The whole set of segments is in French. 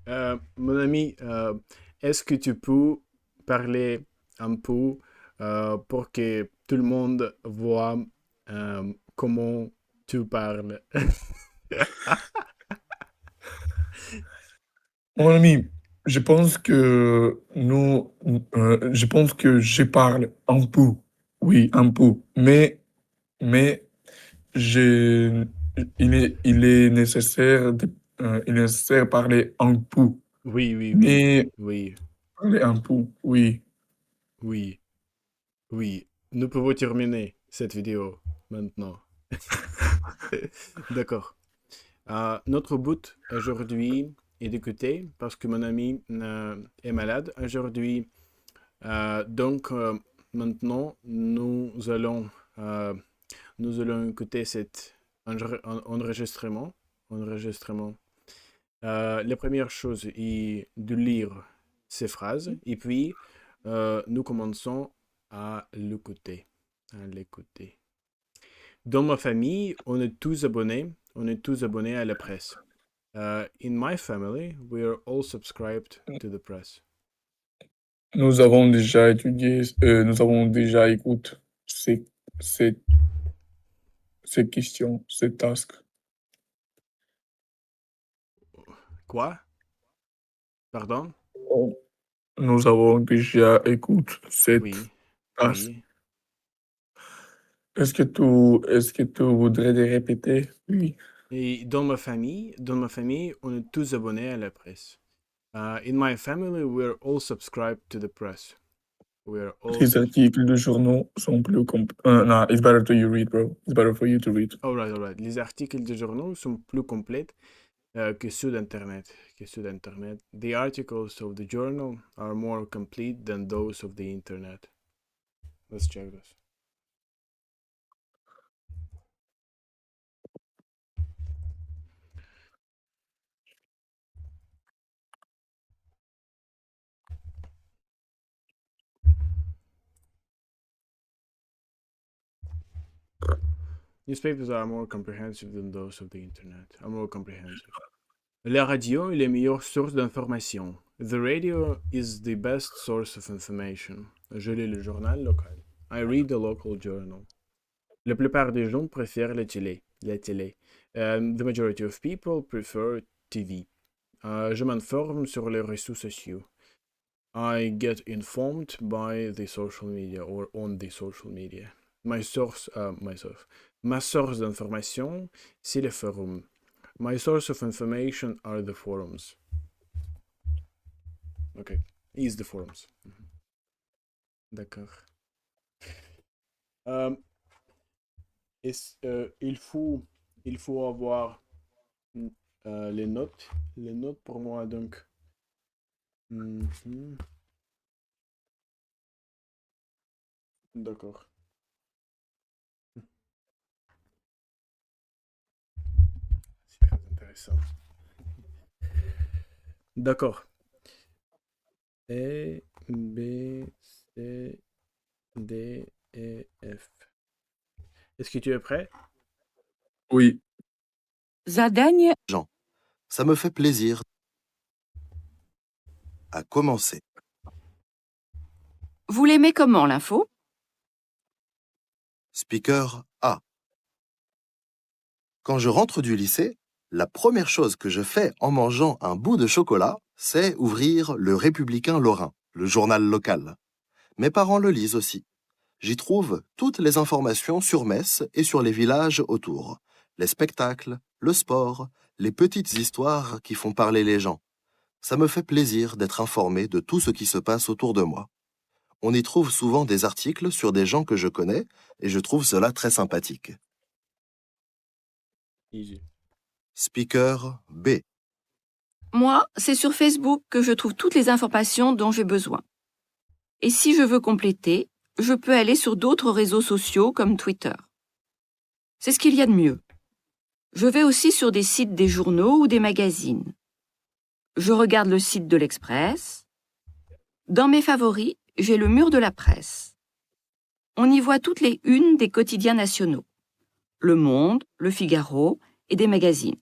Mon ami, est-ce que tu peux parler un peu pour que tout le monde voit comment tu parles? Mon ami, je pense que je parle un peu, oui, un peu, mais je, il est nécessaire il est nécessaire de parler un peu, Oui, oui, oui, mais oui, parler un peu, oui. oui, oui. Nous pouvons terminer cette vidéo maintenant. D'accord. Notre but aujourd'hui est d'écouter parce que mon ami est malade aujourd'hui. Donc maintenant, euh, nous allons écouter cet enregistrement. enregistrement. La première chose est de lire ces phrases et puis nous commençons à l'écouter. À l'écouter. Dans ma famille, on est tous abonnés. On est tous abonnés à la presse. In my family, we are all subscribed to the press. Nous avons déjà écouté ces, ces, ces questions, ces tasks. Quoi? Pardon? Oh, nous avons déjà écouté cette Oui, task. oui. Est-ce que tu voudrais les répéter? Oui. Et dans ma famille, on est tous abonnés à la presse. In my family, we're all subscribed to the press. We're all Les sub. articles de journaux sont plus non, it's better to you read, bro. It's better for you to read. Alright, alright. Les articles de journaux sont plus complets que ceux d'Internet. The articles of the journal are more complete than those of the Internet. Let's check this. Newspapers are more comprehensive than those of the Internet. Are more comprehensive. La radio est la meilleure source d'information. The radio is the best source of information. Je lis le journal local. I read the local journal. La plupart des gens préfèrent la télé. La télé. The majority of people prefer TV. Je m'informe sur les réseaux sociaux. I get informed by the social media or on the social media. Ma source d'information, c'est le forum. My source of information are the forums. Ok. Is the forums. D'accord. Euh, il faut avoir les notes. Les notes pour moi, donc. Mhm. D'accord. C'est très intéressant. D'accord. E, B, C, D, E, F. Est-ce que tu es prêt? Oui. Zadanie Jean. Ça me fait plaisir à commencer. Vous l'aimez comment, l'info? Speaker A. Quand je rentre du lycée, la première chose que je fais en mangeant un bout de chocolat, c'est ouvrir Le Républicain Lorrain, le journal local. Mes parents le lisent aussi. J'y trouve toutes les informations sur Metz et sur les villages autour. Les spectacles, le sport, les petites histoires qui font parler les gens. Ça me fait plaisir d'être informé de tout ce qui se passe autour de moi. On y trouve souvent des articles sur des gens que je connais et je trouve cela très sympathique. Easy. Speaker B. Moi, c'est sur Facebook que je trouve toutes les informations dont j'ai besoin. Et si je veux compléter, je peux aller sur d'autres réseaux sociaux comme Twitter. C'est ce qu'il y a de mieux. Je vais aussi sur des sites des journaux ou des magazines. Je regarde le site de l'Express. Dans mes favoris, j'ai le mur de la presse. On y voit toutes les unes des quotidiens nationaux. Le Monde, Le Figaro et des magazines.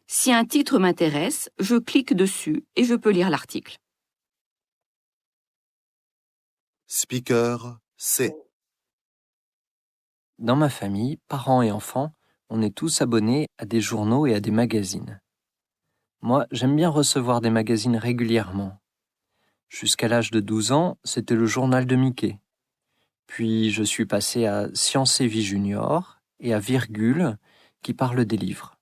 Si un titre m'intéresse, je clique dessus et je peux lire l'article. Speaker C. Dans ma famille, parents et enfants, on est tous abonnés à des journaux et à des magazines. Moi, j'aime bien recevoir des magazines régulièrement. Jusqu'à l'âge de 12 ans, c'était le journal de Mickey. Puis je suis passé à Science et Vie Junior et à Virgule, qui parle des livres.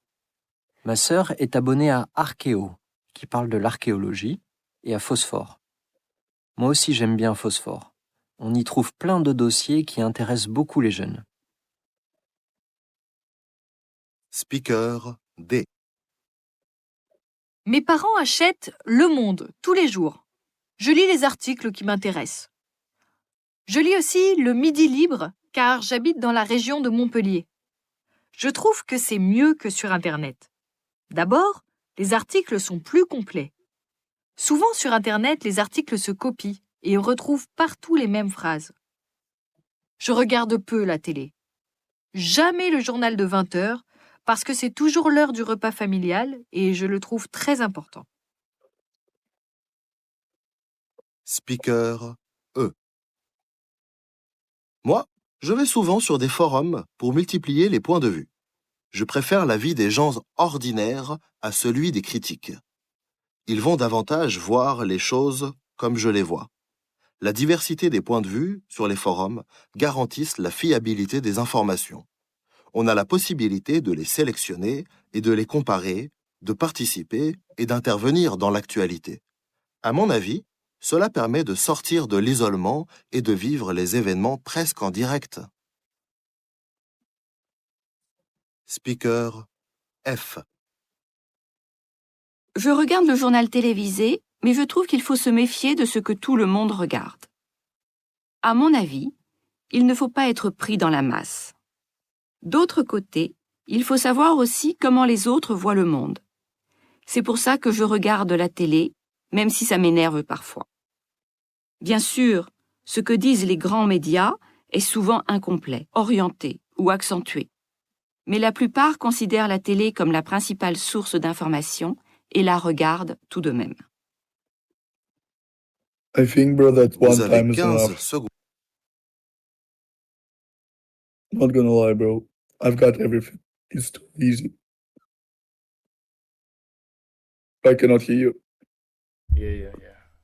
Ma sœur est abonnée à Archéo, qui parle de l'archéologie, et à Phosphore. Moi aussi j'aime bien Phosphore. On y trouve plein de dossiers qui intéressent beaucoup les jeunes. Speaker D. Mes parents achètent Le Monde tous les jours. Je lis les articles qui m'intéressent. Je lis aussi le Midi Libre car j'habite dans la région de Montpellier. Je trouve que c'est mieux que sur Internet. D'abord, les articles sont plus complets. Souvent sur Internet, les articles se copient et on retrouve partout les mêmes phrases. Je regarde peu la télé. Jamais le journal de 20 heures parce que c'est toujours l'heure du repas familial et je le trouve très important. Speaker E. Moi, je vais souvent sur des forums pour multiplier les points de vue. Je préfère l'avis des gens ordinaires à celui des critiques. Ils vont davantage voir les choses comme je les vois. La diversité des points de vue sur les forums garantissent la fiabilité des informations. On a la possibilité de les sélectionner et de les comparer, de participer et d'intervenir dans l'actualité. À mon avis, cela permet de sortir de l'isolement et de vivre les événements presque en direct. Speaker F. Je regarde le journal télévisé, mais je trouve qu'il faut se méfier de ce que tout le monde regarde. À mon avis, il ne faut pas être pris dans la masse. D'autre côté, il faut savoir aussi comment les autres voient le monde. C'est pour ça que je regarde la télé, même si ça m'énerve parfois. Bien sûr, ce que disent les grands médias est souvent incomplet, orienté ou accentué. Mais la plupart considèrent la télé comme la principale source d'information et la regardent tout de même. I think, bro, that Vous one avez time is 15 enough. secondes. Not gonna lie, bro. I've got everything. It's too easy. I cannot hear you. Yeah.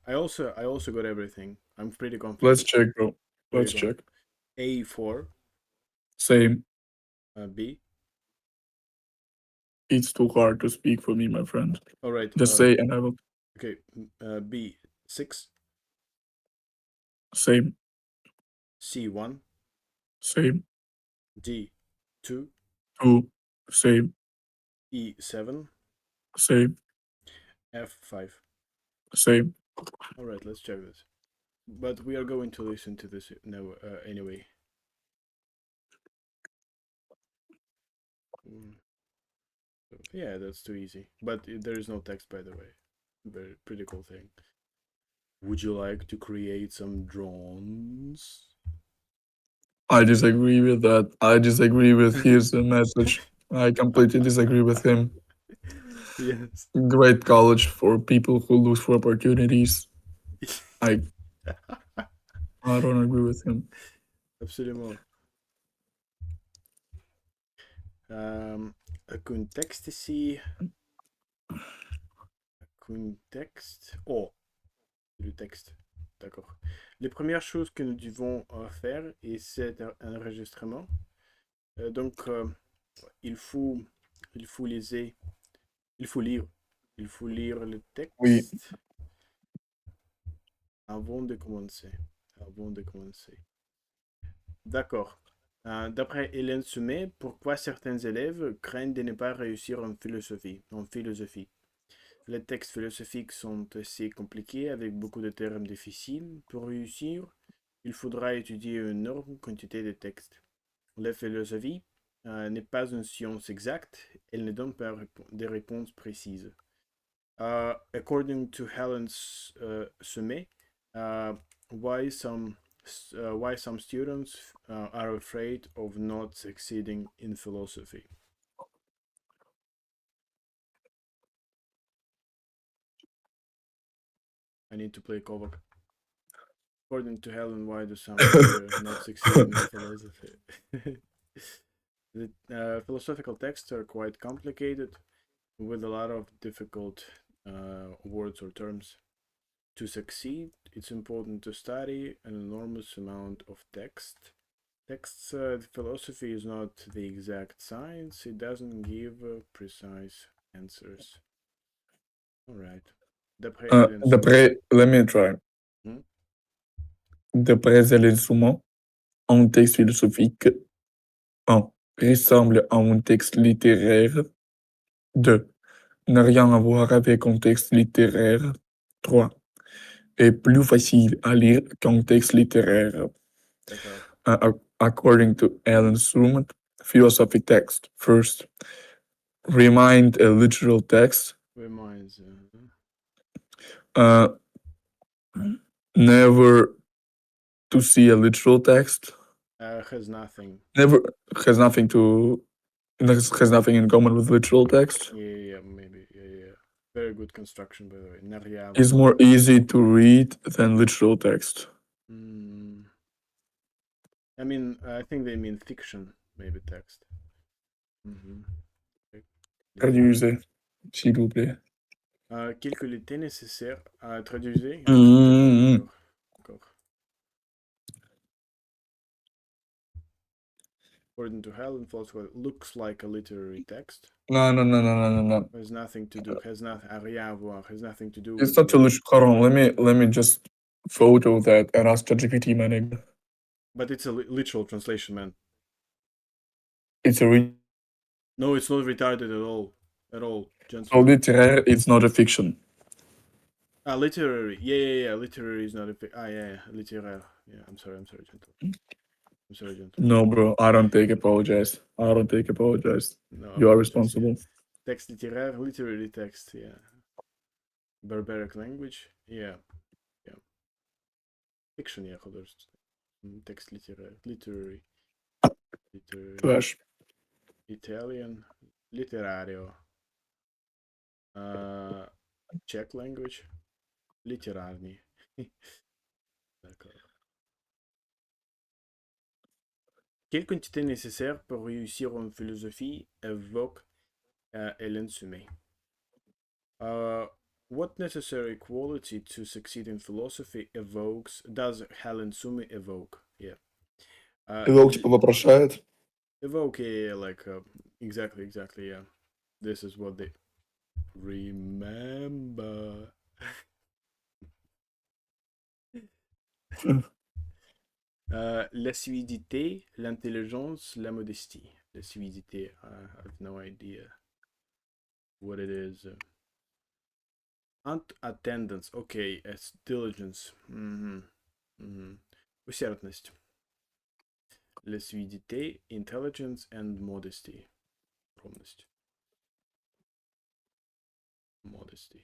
I also got everything. I'm pretty confident. Let's check, bro. Where Let's you going? check. A4, Same. B. It's too hard to speak for me, my friend. All right. Just say and I will. Okay. B6, Same. C1, Same. D2, 2. Same. E7, Same. F5. Same. All right. Let's check this. But we are going to listen to this now anyway. Yeah, that's too easy. But there is no text, by the way. Very pretty cool thing. Would you like to create some drones? I disagree with that. I disagree with his message. I completely disagree with him. Yes. Great college for people who look for opportunities. I don't agree with him. Absolument. Contexte ici. Contexte. Oh, le texte. D'accord. Les premières choses que nous devons faire, et c'est un enregistrement. Donc, il faut lire. Il faut lire le texte. Oui. Avant de commencer. D'accord. D'après Hélène Soumet, pourquoi certains élèves craignent de ne pas réussir en philosophie? Les textes philosophiques sont assez compliqués avec beaucoup de termes difficiles. Pour réussir, il faudra étudier une énorme quantité de textes. La philosophie n'est pas une science exacte, elle ne donne pas des réponses précises. According to Helen Soumet, why some students are afraid of not succeeding in philosophy. I need to play Kovac. According to Helen, why do some people not succeed in philosophy? The philosophical texts are quite complicated, with a lot of difficult words or terms. To succeed, it's important to study an enormous amount of text. Philosophy is not the exact science. It doesn't give precise answers. All right. D'après Helen Souman. D'après, let me try. Hmm? D'après Hélène Souman, un texte philosophique 1. Ressemble à un texte littéraire. 2. N'a rien à voir avec un texte littéraire. 3. Est plus facile à lire qu'un texte littéraire. D'accord. According to Alan Suman, philosophy text. First, remind a literal text. Reminds. Never to see a literal text. Has nothing. Never has nothing to has nothing in common with literal text. Yeah, maybe. Yeah. Very good construction, by the way. N'a rien à Is voir. more easy to read than literal text. I mean, I think they mean fiction, maybe text. Traduisez, s'il vous plaît. Quelle qualité nécessaire à traduire? D'accord. According to Helen, philosophy looks like a literary text. No. Has nothing to do. Has nothing. Rien à voir. Has nothing to do. It's not a literal. Hold on, let me just photo that and ask ChatGPT, my nigga. But it's a literal translation, man. It's a No, it's not retarded at all. At all. So literaire, it's not a fiction. Literary. Yeah. Literary is not a literaire. Yeah, I'm sorry, gentle. No, bro, I don't take apologize. No, you are responsible. Text littéraire, literary text, yeah. Barbaric language, yeah. Fiction, yeah, text littéraire, literary. Trash. Italian, literario. Czech language, literárny. D'accord. Quelle quantité nécessaire pour réussir en philosophie évoque Hélène Souman? What necessary quality to succeed in philosophy does Helen Souman evoke? Yeah. Evoke, типа, вопрошает. Evoke, yeah, like, exactly, yeah. This is what they remember. L'assiduité, l'intelligence, la modestie. L'assiduité, I have no idea what it is. Attendance, okay, it's diligence. Усердность. L'assiduité, intelligence, and modesty. Скромность. Modesty.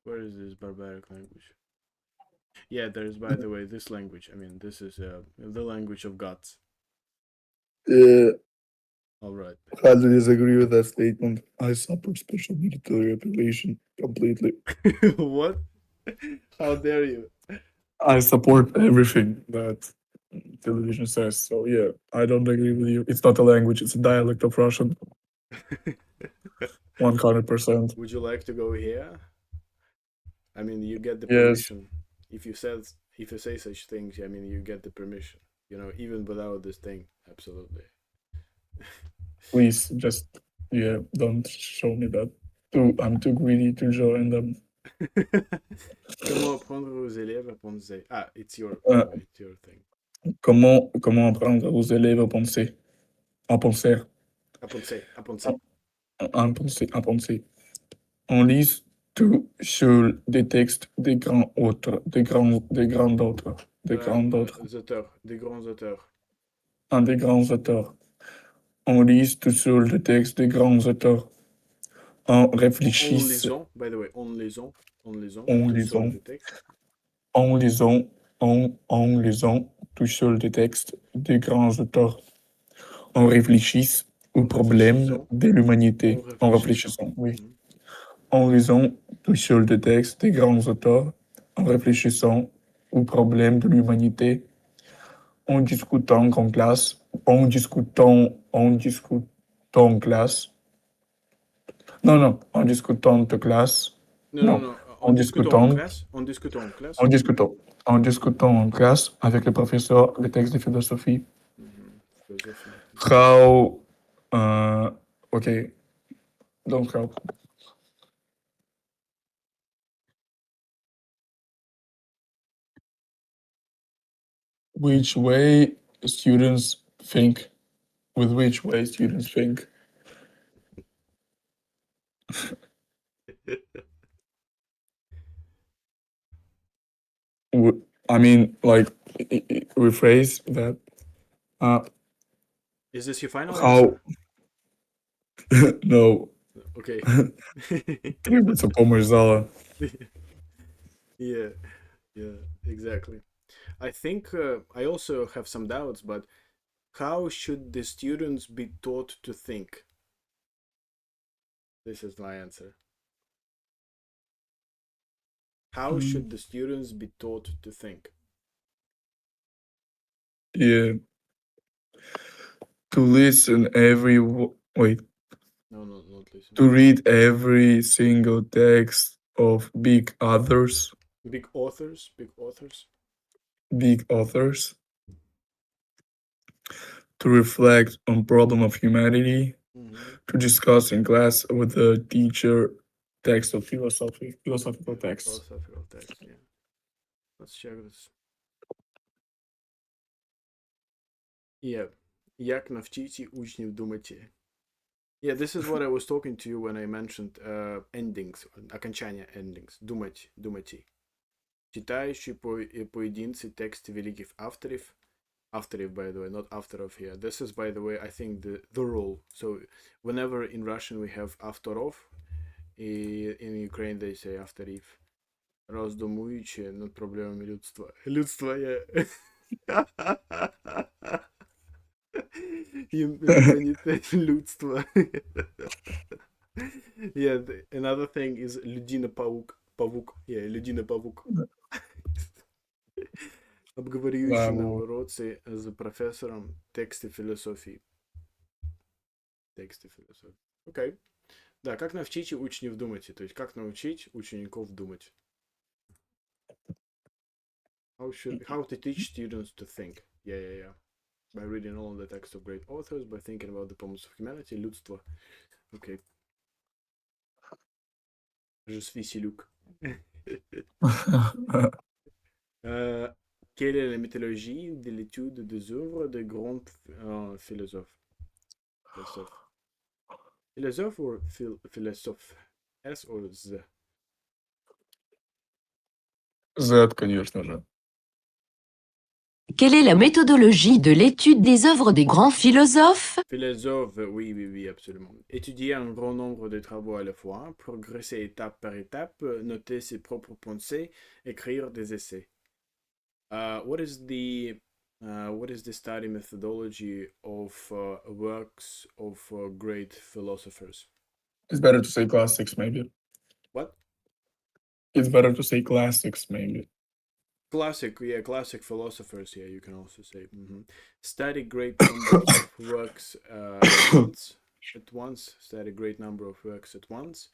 Where is this barbaric language? Yeah, there is, by the way, this language. I mean, this is the language of gods. Yeah. All right. I disagree with that statement. I support special military operation completely. What? How dare you? I support everything that television says. So yeah, I don't agree with you. It's not a language; it's a dialect of Russian. 100%. Would you like to go here? I mean, you get the Yes. permission. If you say such things, I mean, you get the permission. You know, even without this thing, absolutely. Please, just don't show me that. I'm too greedy to join them. Comment apprendre aux élèves à penser? It's your thing. Comment apprendre aux élèves à penser? À penser. On lit tout sur des textes des grands auteurs. Des grands auteurs. On lit tout sur des textes des grands auteurs. On réfléchit. By the way, on lisant. En lisant tout seul des textes des grands auteurs. On réfléchit aux problèmes de l'humanité. En réfléchissant, oui. en lisant tout seul des textes des grands auteurs, en réfléchissant aux problèmes de l'humanité, en discutant en classe, en classe. Non, en discutant de classe. Non, non, Non, non. en discutant, En discutant en classe. en discutant, en discutant en classe avec le professeur des textes de philosophie. Mhm. Philosophie. How, ok, donc how. Which way students think, with which way students think. I mean, like, rephrase that. Is this your final How, answer? no, Okay. it's a Pommerzala. Yeah, yeah, exactly. I think I also have some doubts, but how should the students be taught to think? This is my answer. How should the students be taught to think? Yeah. To listen wait, No, no, not listen. to read every single text of big authors, Big authors, big authors. to reflect on problem of humanity, Mm-hmm. to discuss in class with the teacher text of philosophical texts. Philosophical text, yeah. Let's check this. Yeah. Як навчити учнів думати? Yeah, this is what I was talking to you when I mentioned endings, окончания endings. Думать, думати. Читаючи поєдинці тексти великих авторів, by the way, not авторов here. This is, by the way, I think the rule. So whenever in Russian we have авторов, in Ukraine they say авторів. Роздумуючи над проблемами людства. Людство є... Humanity, людство. Yeah, another thing is людина-паук. Павук. Yeah, людина-павук. Обговорюючи на уроці з професором тексти философии. Окей. Да, как научить учнів думать? То есть, как научить учеников думать? How to teach students to think? Yeah. By reading all the texts of great authors, by thinking about the problems of humanity, людство. Okay. Je suis Silouk. Quelle est la méthodologie de l'étude des œuvres de grands philosophes? Philosophe ou philosophe? S ou Z? Z, конечно же. Quelle est la méthodologie de l'étude des œuvres des grands philosophes? Philosophe, oui, absolument. Étudier un grand nombre de travaux à la fois, progresser étape par étape, noter ses propres pensées, écrire des essais. What is the study methodology of works of great philosophers? It's better to say classics, maybe. What? It's better to say classics, maybe. Classic philosophers, yeah, you can also say. Study great number of works at once, study great number of works at once,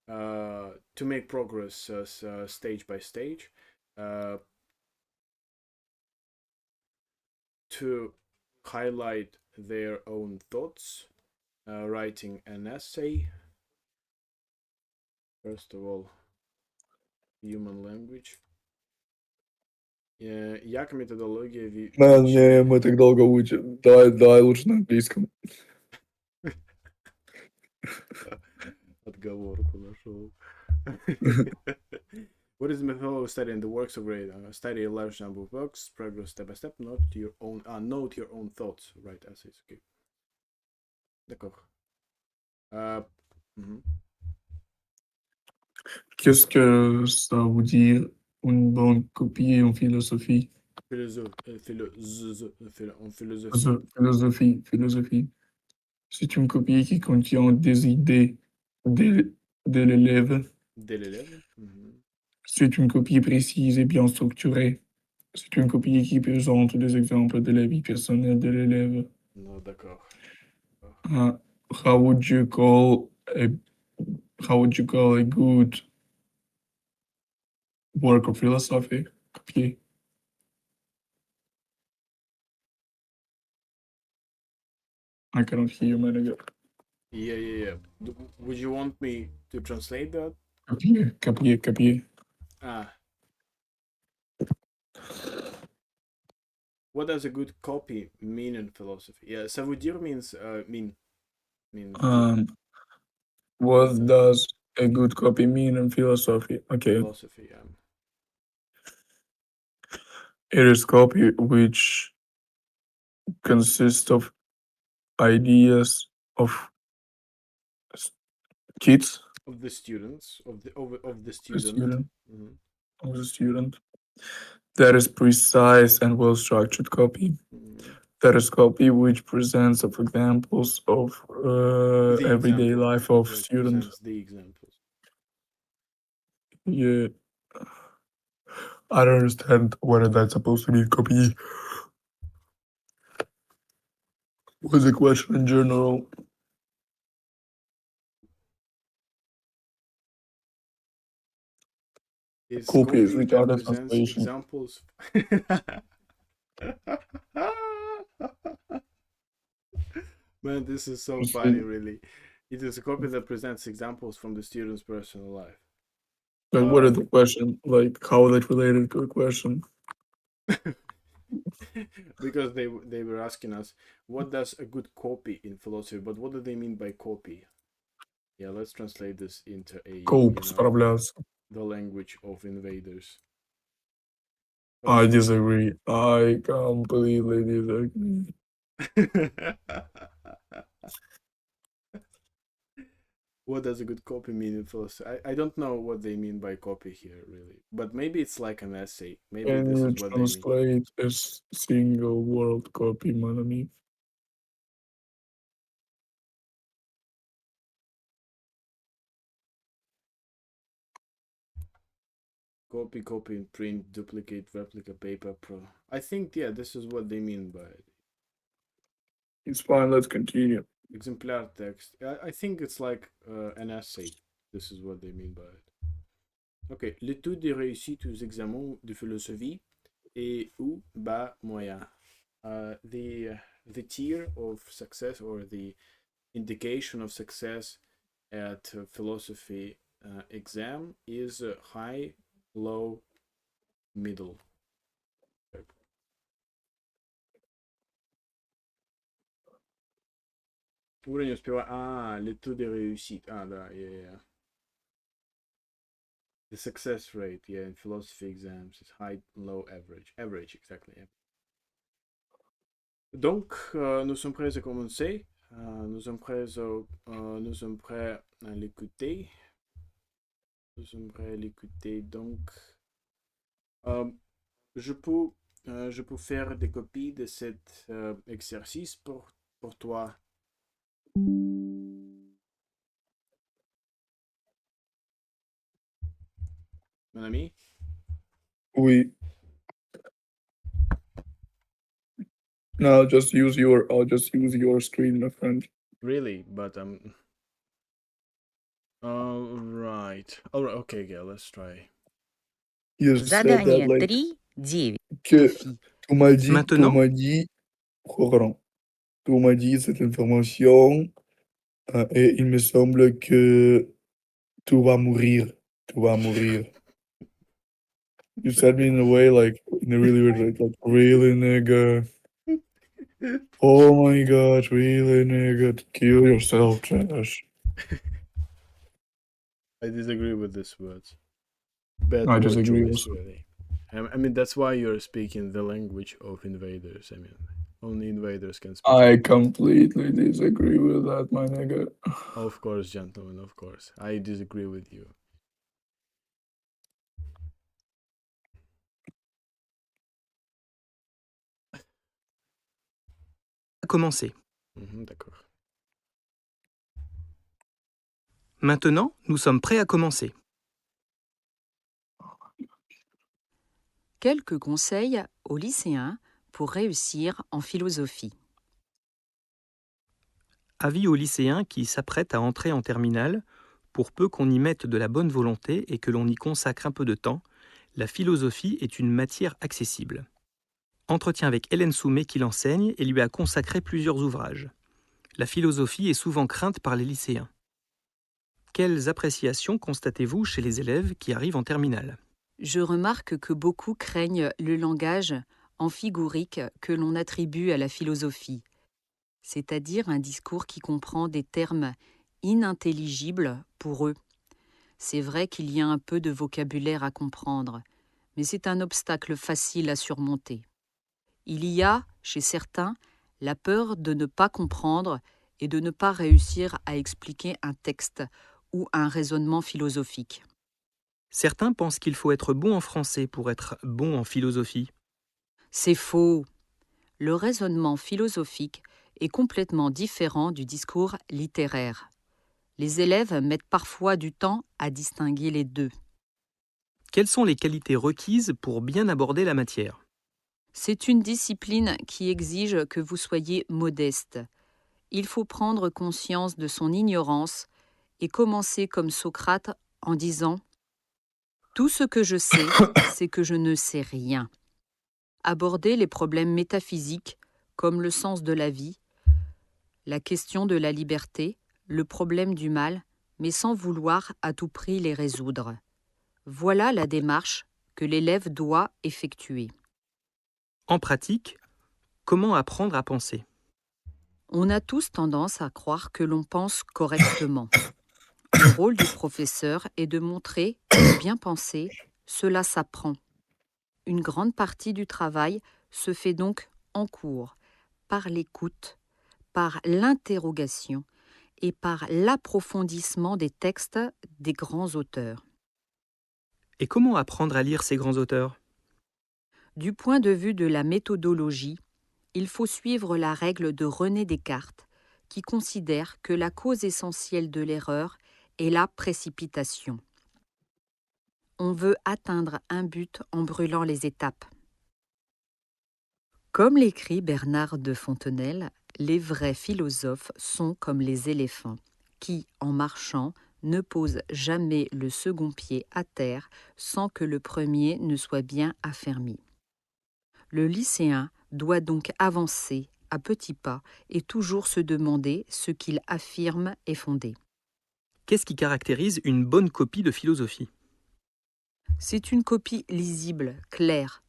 to make progress stage by stage, to highlight their own thoughts, writing an essay. First of all, human language. Як методология Не, мы так долго учим. Давай лучше на английском. Отговорку нашел. What is the method of studying the works of great? Study a large number of works, progress step by step, note your own thoughts, write essays. Okay. D'accord. Qu'est-ce que ça veut dire une bonne copie en philosophie? En philosophie. Philosophie. C'est une copie qui contient des idées de l'élève de l'élève. Mhm. C'est une copie précise et bien structurée. C'est une copie qui présente des exemples de la vie personnelle de l'élève. Non, d'accord. Uh, how would you call a good work of philosophy? Copier. I cannot hear you, my nigga. Yeah. Would you want me to translate that? Copier. Ah. What does a good copy mean in philosophy? Yeah, ça veut dire means mean good What does a good copy mean in philosophy? Okay. philosophy. It is copy which consists of ideas of kids, Of the students, of the the student. student, Mhm. of the student. That is precise and well-structured copy. Mhm. That is copy which presents of examples of The everyday example. life of Yeah, it students. presents the examples. Yeah. I don't understand what that's supposed to be copy. What's the question in general? Is Copy is copy that retarded presents translation. examples. Man, this is so funny, really. It is a copy that presents examples from the student's personal life. Like, what is the question? Like, how is it related to a question? Because they were asking us, what does a good copy in philosophy? But what do they mean by copy? Yeah, let's translate this into Справляться. the language of invaders. I disagree. I completely disagree. What does a good copy mean in philosophy? I don't know what they mean by copy here, really. But maybe it's like an essay. Maybe Can this you is what they mean. translate a single word copy, mon ami? Copy, print, duplicate, replica, paper, pro. I think, yeah, this is what they mean by it. It's fine, let's continue. Exemplar text. I think it's like an essay. This is what they mean by it. Ok, l'étude des réussites aux examens de philosophie est ou bas moyen. The tier of success or the indication of success at philosophy exam is high, low, middle. Уровень успева. L'étude des réussites. Да, yeah. The success rate, yeah, in philosophy exams is high, low, average. Average, exactly. Yeah. Donc, nous sommes prêts à commencer. Nous sommes prêts à l'écouter. Nous sommes prêts à l'écouter. Donc, je peux faire des copies de cet exercice pour toi. Mon ami? Oui. No, I'll just use your screen, my friend. Really? But Alright. Alright, okay, yeah, let's try. You said that, Задание like, 3.9. que Fi. tu m'as dit, Maintenant, Roland, tu m'as dit cette information et il me semble que tu vas mourir. Tu vas mourir. You said me in a way, like, in a really weird way, like, really, nigga. Oh my god, really, nigga. Kill yourself, trash. I disagree with these words. Bad I word disagree choice, also. really. I mean, that's why you're speaking the language of invaders. I mean, only invaders can speak. I completely disagree with that, my nigga. Of course, gentlemen, of course. I disagree with you. commencer. D'accord. Maintenant, nous sommes prêts à commencer. Quelques conseils aux lycéens pour réussir en philosophie. Avis aux lycéens qui s'apprêtent à entrer en terminale, pour peu qu'on y mette de la bonne volonté et que l'on y consacre un peu de temps, la philosophie est une matière accessible. Entretien avec Hélène Soumet qui l'enseigne et lui a consacré plusieurs ouvrages. La philosophie est souvent crainte par les lycéens. Quelles appréciations constatez-vous chez les élèves qui arrivent en terminale ? Je remarque que beaucoup craignent le langage amphigorique que l'on attribue à la philosophie, c'est-à-dire un discours qui comprend des termes inintelligibles pour eux. C'est vrai qu'il y a un peu de vocabulaire à comprendre, mais c'est un obstacle facile à surmonter. Il y a, chez certains, la peur de ne pas comprendre et de ne pas réussir à expliquer un texte ou un raisonnement philosophique. Certains pensent qu'il faut être bon en français pour être bon en philosophie. C'est faux. Le raisonnement philosophique est complètement différent du discours littéraire. Les élèves mettent parfois du temps à distinguer les deux. Quelles sont les qualités requises pour bien aborder la matière ? C'est une discipline qui exige que vous soyez modeste. Il faut prendre conscience de son ignorance et commencer comme Socrate en disant « Tout ce que je sais, c'est que je ne sais rien ». Aborder les problèmes métaphysiques comme le sens de la vie, la question de la liberté, le problème du mal, mais sans vouloir à tout prix les résoudre. Voilà la démarche que l'élève doit effectuer. En pratique, comment apprendre à penser ? On a tous tendance à croire que l'on pense correctement. Le rôle du professeur est de montrer que bien penser, cela s'apprend. Une grande partie du travail se fait donc en cours, par l'écoute, par l'interrogation et par l'approfondissement des textes des grands auteurs. Et comment apprendre à lire ces grands auteurs ? Du point de vue de la méthodologie, il faut suivre la règle de René Descartes, qui considère que la cause essentielle de l'erreur est la précipitation. On veut atteindre un but en brûlant les étapes. Comme l'écrit Bernard de Fontenelle, les vrais philosophes sont comme les éléphants, qui, en marchant, ne posent jamais le second pied à terre sans que le premier ne soit bien affermi. Le lycéen doit donc avancer à petits pas et toujours se demander ce qu'il affirme est fondé. Qu'est-ce qui caractérise une bonne copie de philosophie ? C'est une copie lisible, claire,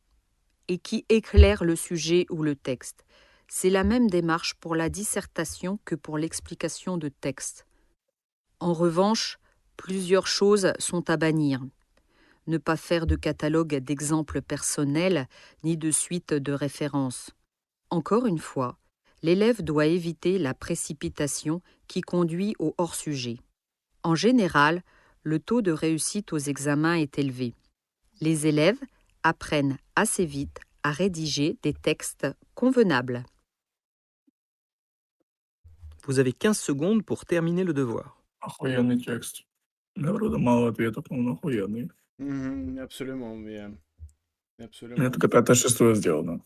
et qui éclaire le sujet ou le texte. C'est la même démarche pour la dissertation que pour l'explication de texte. En revanche, plusieurs choses sont à bannir. Ne pas faire de catalogue d'exemples personnels ni de suite de références. Encore une fois, l'élève doit éviter la précipitation qui conduit au hors-sujet. En général, le taux de réussite aux examens est élevé. Les élèves apprennent assez vite à rédiger des textes convenables. Vous avez 15 secondes pour terminer le devoir. Охуенный текст. Народу мало ответов, но он охуенный. Absolument, mais У меня absolument. только 5-6 сделано.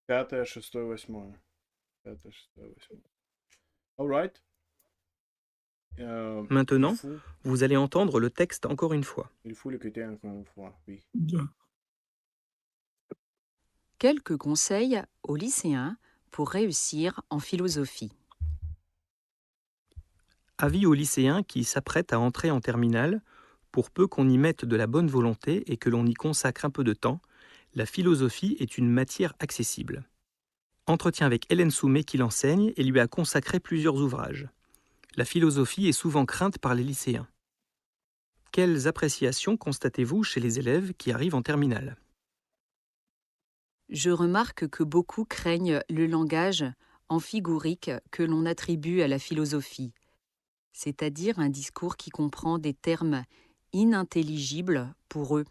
5, 6, 8. 5, 6, 8. All right. Maintenant, Il faut vous allez entendre le texte encore une fois. l'écouter encore une fois, oui. Да. Quelques conseils aux lycéens pour réussir en philosophie. Avis aux lycéens qui s'apprêtent à entrer en terminale, pour peu qu'on y mette de la bonne volonté et que l'on y consacre un peu de temps, la philosophie est une matière accessible. Entretien avec Hélène Soumet qui l'enseigne et lui a consacré plusieurs ouvrages. La philosophie est souvent crainte par les lycéens. Quelles appréciations constatez-vous chez les élèves qui arrivent en terminale ? Je remarque que beaucoup craignent le langage amphigorique que l'on attribue à la philosophie, c'est-à-dire un discours qui comprend des termes inintelligibles pour eux.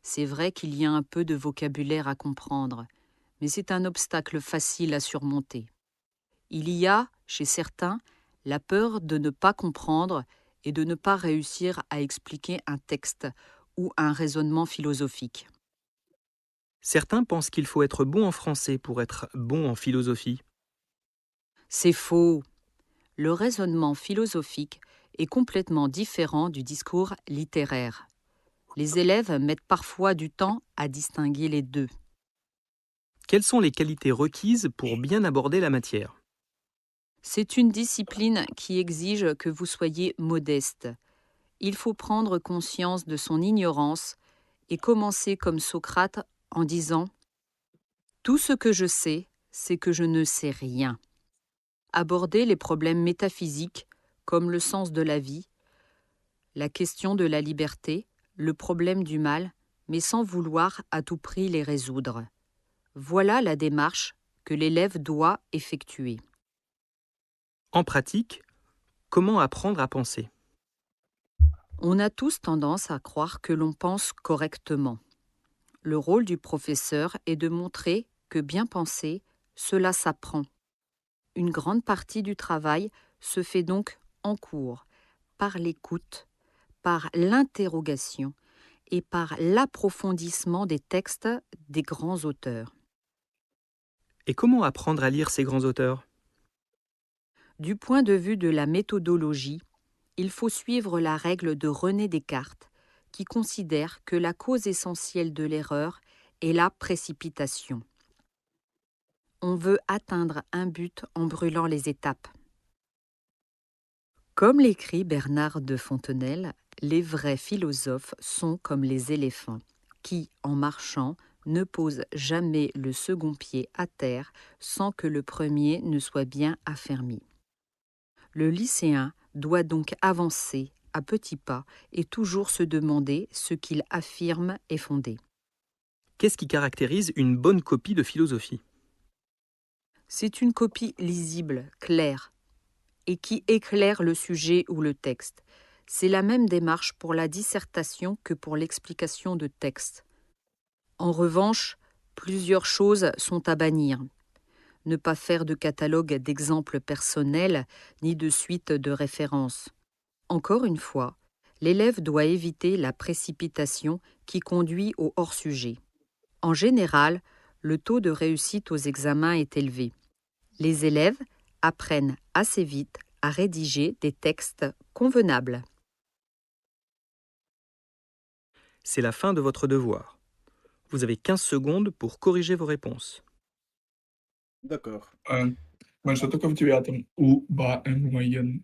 C'est vrai qu'il y a un peu de vocabulaire à comprendre, mais c'est un obstacle facile à surmonter. Il y a, chez certains, la peur de ne pas comprendre et de ne pas réussir à expliquer un texte ou un raisonnement philosophique. Certains pensent qu'il faut être bon en français pour être bon en philosophie. C'est faux. Le raisonnement philosophique est complètement différent du discours littéraire. Les élèves mettent parfois du temps à distinguer les deux. Quelles sont les qualités requises pour bien aborder la matière? C'est une discipline qui exige que vous soyez modeste. Il faut prendre conscience de son ignorance et commencer comme Socrate en disant « Tout ce que je sais, c'est que je ne sais rien ». Aborder les problèmes métaphysiques comme le sens de la vie, la question de la liberté, le problème du mal, mais sans vouloir à tout prix les résoudre. Voilà la démarche que l'élève doit effectuer. En pratique, comment apprendre à penser? On a tous tendance à croire que l'on pense correctement. Le rôle du professeur est de montrer que bien penser, cela s'apprend. Une grande partie du travail se fait donc en cours, par l'écoute, par l'interrogation et par l'approfondissement des textes des grands auteurs. Et comment apprendre à lire ces grands auteurs? Du point de vue de la méthodologie, il faut suivre la règle de René Descartes, qui considère que la cause essentielle de l'erreur est la précipitation. On veut atteindre un but en brûlant les étapes. Comme l'écrit Bernard de Fontenelle, les vrais philosophes sont comme les éléphants, qui, en marchant, ne posent jamais le second pied à terre sans que le premier ne soit bien affermi. Le lycéen doit donc avancer à petits pas et toujours se demander ce qu'il affirme est fondé. Qu'est-ce qui caractérise une bonne copie de philosophie? C'est une copie lisible, claire, et qui éclaire le sujet ou le texte. C'est la même démarche pour la dissertation que pour l'explication de texte. En revanche, plusieurs choses sont à bannir. Ne pas faire de catalogue d'exemples personnels ni de suite de références. Encore une fois, l'élève doit éviter la précipitation qui conduit au hors-sujet. En général, le taux de réussite aux examens est élevé. Les élèves apprennent assez vite à rédiger des textes convenables. C'est la fin de votre devoir. Vous avez 15 secondes pour corriger vos réponses. D'accord. Mas eu tô в 9 у БМ.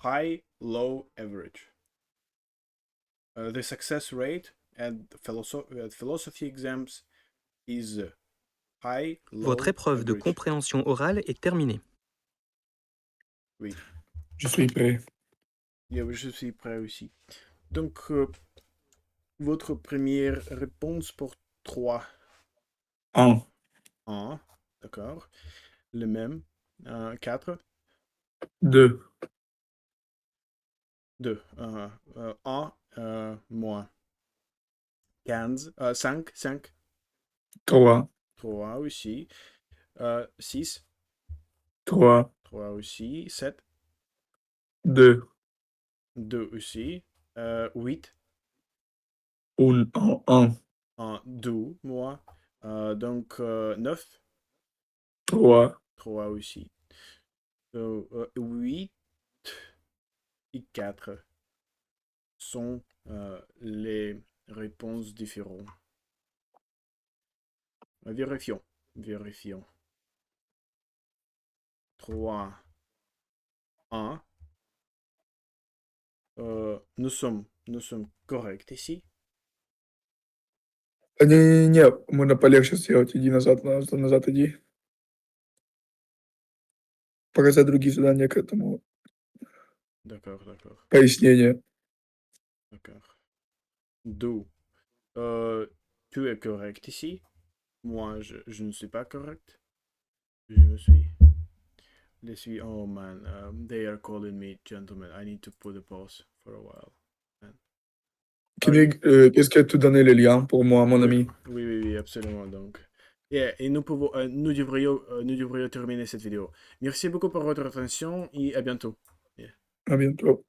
High, low, average. The success rate at philosophy exams is high, low, Votre épreuve de average. compréhension orale est terminée. Oui, Je suis prêt. je suis prêt aussi. Donc, votre première réponse pour 3. 1, 1, d'accord. Le même. 4, 2, 2. 1, moins. 15, 5, 5. 3, 3 aussi. 6, 3, 3 aussi. 7, 2, 2 aussi. 8, 1, 1, 2, moi. Donc, 9, 3, 3 aussi. 8 et 4 sont les réponses différentes. Vérifions. 3, 1. Nous sommes corrects ici. Не, можно полегче сделать. Иди назад иди. Показать другие задания к этому. D'accord. Пояснение. D'accord. 2. Tu es correct ici. Moi, je ne suis pas correct. Je suis. Oh man, they are calling me, gentlemen. I need to put a pause for a while. Qu'est-ce que tu donné le lien pour moi, mon ami? Oui, absolument. Donc, et nous devrions terminer cette vidéo. Merci beaucoup pour votre attention et à bientôt. À bientôt.